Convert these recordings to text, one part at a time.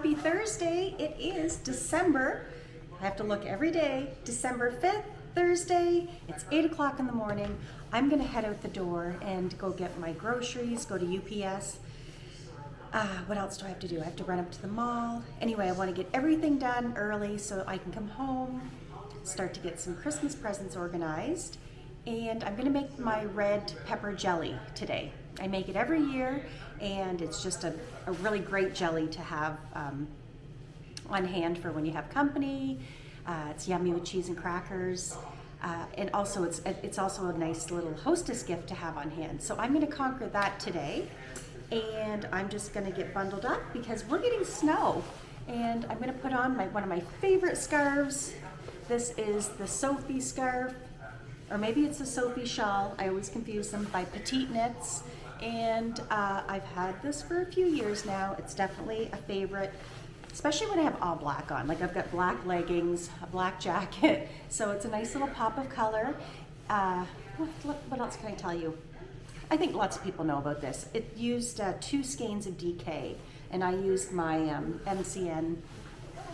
Happy Thursday. It is December, I have to look every day, December 5th, Thursday. It's 8 o'clock in the morning. I'm gonna head out the door and go get my groceries, go to UPS. What else do I have to do? I have to run up to the mall. Anyway, I wanna get everything done early so I can come home, start to get some Christmas presents organized. And I'm gonna make my red pepper jelly today. I make it every year, and it's just a really great jelly to have on hand for when you have company. It's yummy with cheese and crackers. And also it's also a nice little hostess gift to have on hand. So I'm gonna conquer that today. And I'm just gonna get bundled up because we're getting snow. And I'm gonna put on one of my favorite scarves. This is the Sophie scarf, or maybe it's a Sophie Shawl. I always confuse them, by Petiteknit. And I've had this for a few years now. It's definitely a favorite, especially when I have all black on. Like I've got black leggings, a black jacket, so it's a nice little pop of color. What else can I tell you? I think lots of people know about this. It used 2 skeins of DK, and I used my MCN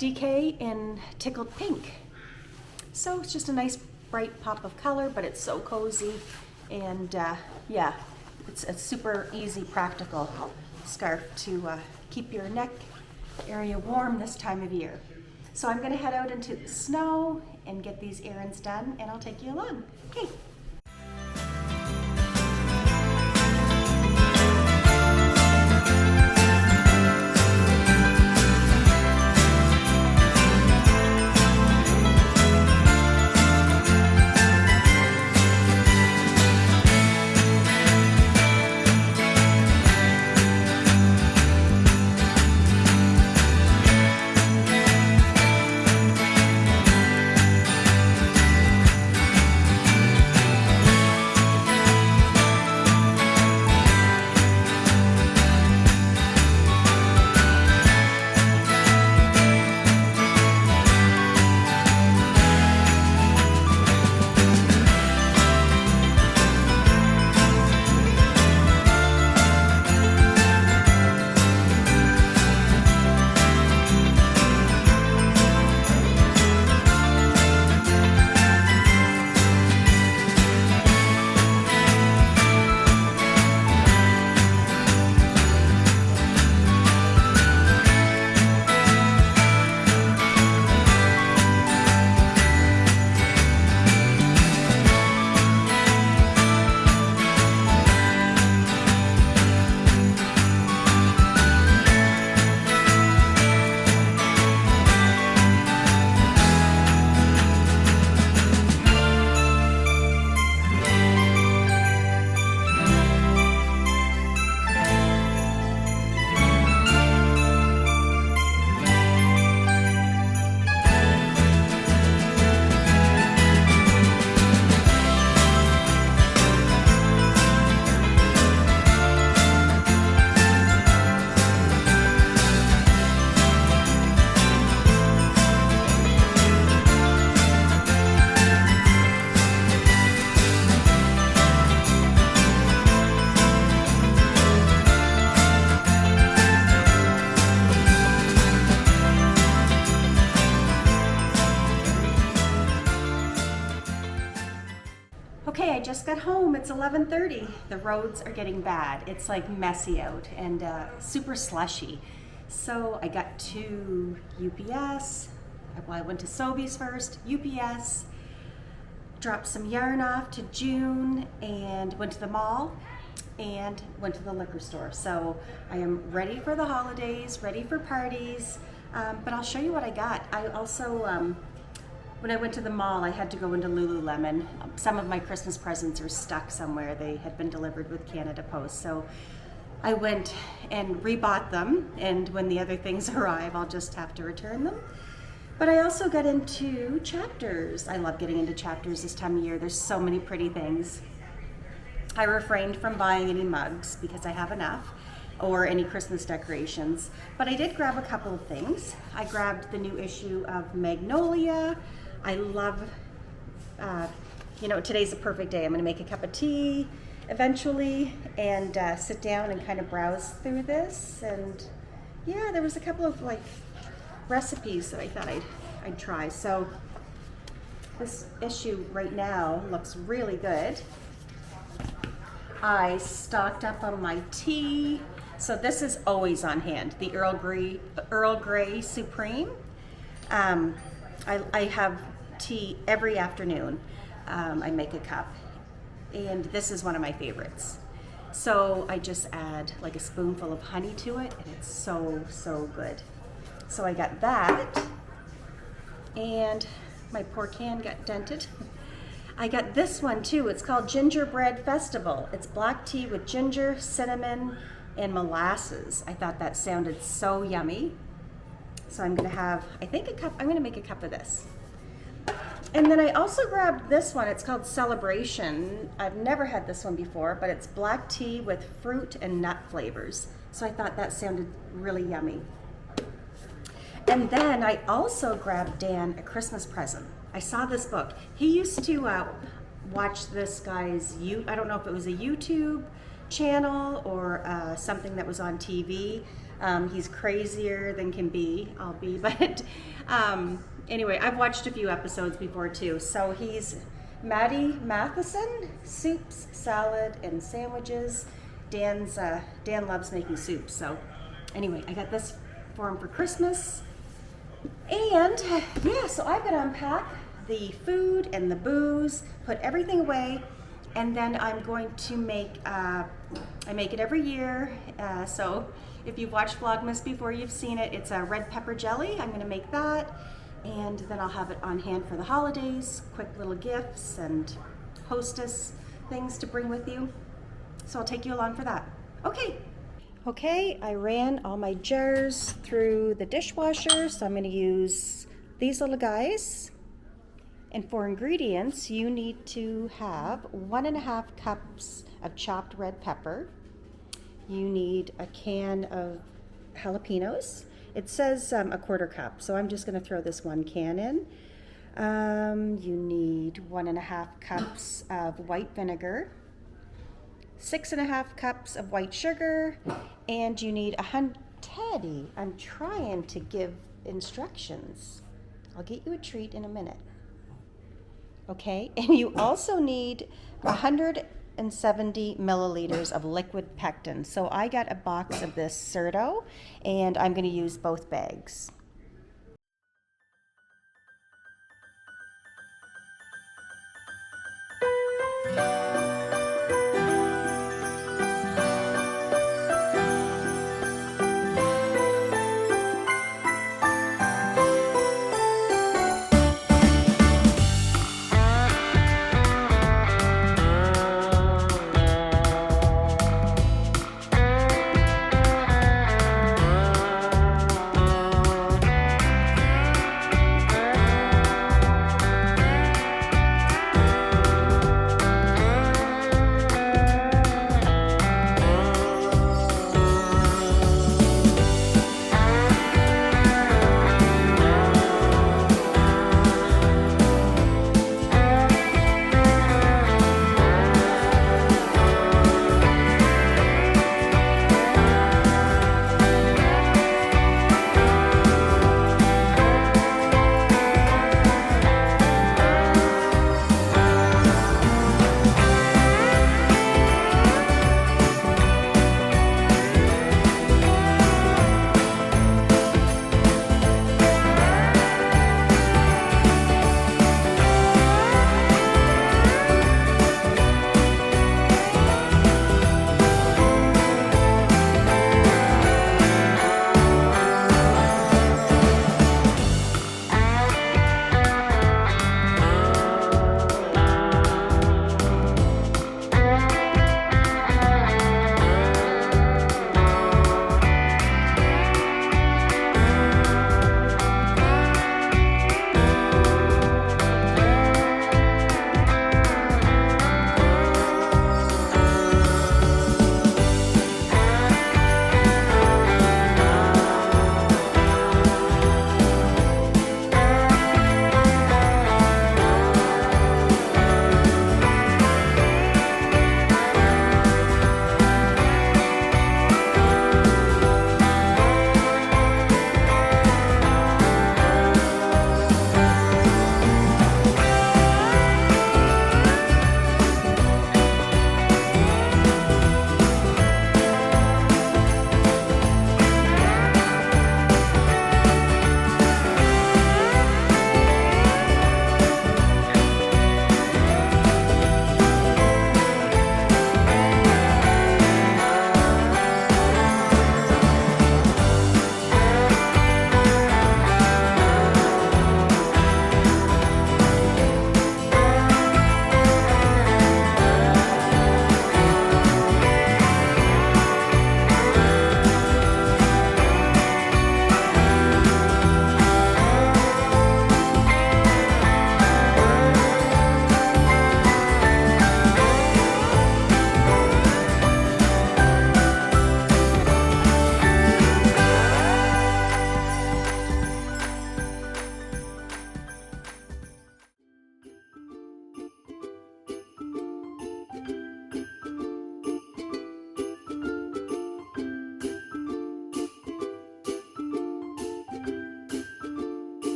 DK in tickled pink. So it's just a nice bright pop of color, but it's so cozy, and yeah, it's a super easy, practical scarf to keep your neck area warm this time of year. So I'm gonna head out into the snow and get these errands done, and I'll take you along. Okay. Okay, I just got home. It's 11:30. The roads are getting bad. It's like messy out and super slushy. So I got to UPS. Well, I went to Sobeys first, UPS, dropped some yarn off to June, and went to the mall and went to the liquor store. So I am ready for the holidays, ready for parties, but I'll show you what I got. I also, when I went to the mall, I had to go into Lululemon. Some of my Christmas presents are stuck somewhere. They had been delivered with Canada Post. So I went and rebought them, and when the other things arrive, I'll just have to return them. But I also got into Chapters. I love getting into Chapters this time of year. There's so many pretty things. I refrained from buying any mugs because I have enough, or any Christmas decorations. But I did grab a couple of things. I grabbed the new issue of Magnolia. I love, today's a perfect day. I'm gonna make a cup of tea eventually and sit down and kind of browse through this and yeah, there was a couple of like recipes that I thought I'd try. So this issue right now looks really good. I stocked up on my tea. So this is always on hand, the Earl Grey Supreme. I have tea every afternoon. I make a cup, and this is one of my favorites. So I just add like a spoonful of honey to it, and it's so, so good. So I got that, and my poor can got dented. I got this one too. It's called Gingerbread Festival. It's black tea with ginger, cinnamon, and molasses. I thought that sounded so yummy. So I'm gonna have, I think, a cup. I'm gonna make a cup of this. And then I also grabbed this one. It's called Celebration. I've never had this one before, but it's black tea with fruit and nut flavors. So I thought that sounded really yummy. And then I also grabbed Dan a Christmas present. I saw this book. He used to watch this guy's, I don't know if it was a YouTube channel or something that was on TV. He's crazier than can be, but anyway, I've watched a few episodes before too. So he's Maddie Matheson, soups, salad, and sandwiches. Dan loves making soups. So anyway, I got this for him for Christmas. And yeah, so I'm gonna unpack the food and the booze, put everything away, and then I'm going to make, I make it every year. So if you've watched Vlogmas before, you've seen it. It's a red pepper jelly. I'm gonna make that, and then I'll have it on hand for the holidays, quick little gifts and hostess things to bring with you. So I'll take you along for that. Okay, I ran all my jars through the dishwasher, so I'm gonna use these little guys. And for ingredients, you need to have 1.5 cups of chopped red pepper. You need a can of jalapenos. It says a 1/4 cup, so I'm just gonna throw this 1 can in. You need 1.5 cups of white vinegar, 6.5 cups of white sugar, and you need Teddy, I'm trying to give instructions. I'll get you a treat in a minute. Okay, and you also need 170 milliliters of liquid pectin. So I got a box of this Certo, and I'm gonna use both bags.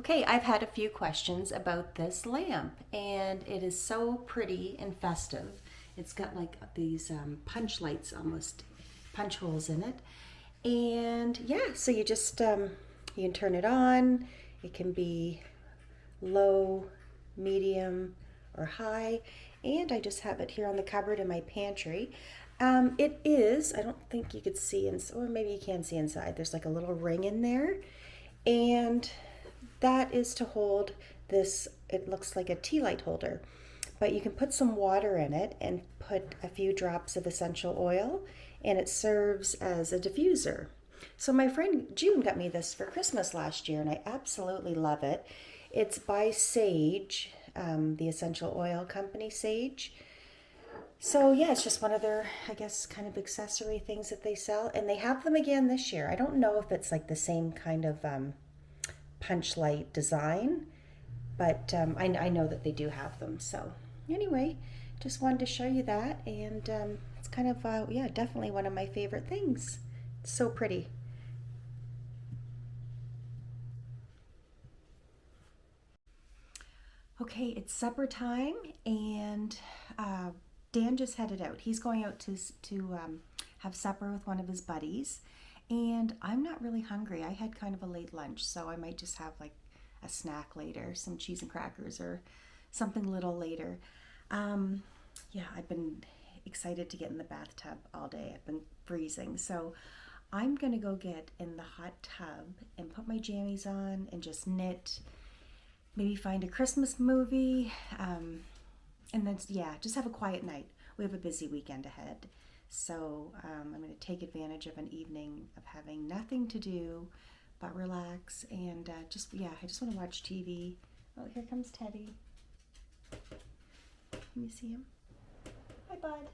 Okay, I've had a few questions about this lamp, and it is so pretty and festive. It's got like these punch lights, almost punch holes in it. And yeah, so you just, you can turn it on. It can be low, medium, or high. And I just have it here on the cupboard in my pantry. It is, I don't think you could see, or maybe you can see inside. There's like a little ring in there. And that is to hold this, it looks like a tea light holder, but you can put some water in it and put a few drops of essential oil, and it serves as a diffuser. So my friend June got me this for Christmas last year, and I absolutely love it. It's by Sage, the essential oil company, Sage. So yeah, it's just one of their, I guess, kind of accessory things that they sell, and they have them again this year. I don't know if it's like the same kind of punch light design, but I know that they do have them. So anyway, just wanted to show you that, and it's kind of yeah, definitely one of my favorite things. It's so pretty. Okay, it's supper time, and Dan just headed out. He's going out to have supper with one of his buddies. And I'm not really hungry. I had kind of a late lunch, so I might just have like a snack later, some cheese and crackers or something a little later. Yeah, I've been excited to get in the bathtub all day. I've been freezing. So I'm going to go get in the hot tub and put my jammies on and just knit, maybe find a Christmas movie, and then, yeah, just have a quiet night. We have a busy weekend ahead. So I'm going to take advantage of an evening of having nothing to do but relax and just, yeah, I just want to watch TV. Oh, here comes Teddy. Can you see him? Hi, bud.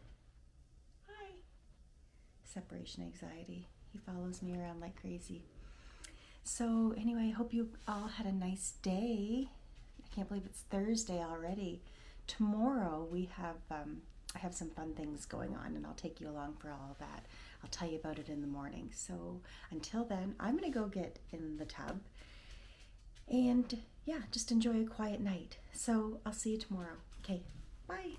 Hi. Separation anxiety. He follows me around like crazy. So anyway, I hope you all had a nice day. I can't believe it's Thursday already. Tomorrow we have I have some fun things going on, and I'll take you along for all of that. I'll tell you about it in the morning. So until then, I'm going to go get in the tub and yeah, just enjoy a quiet night. So I'll see you tomorrow. Okay, bye.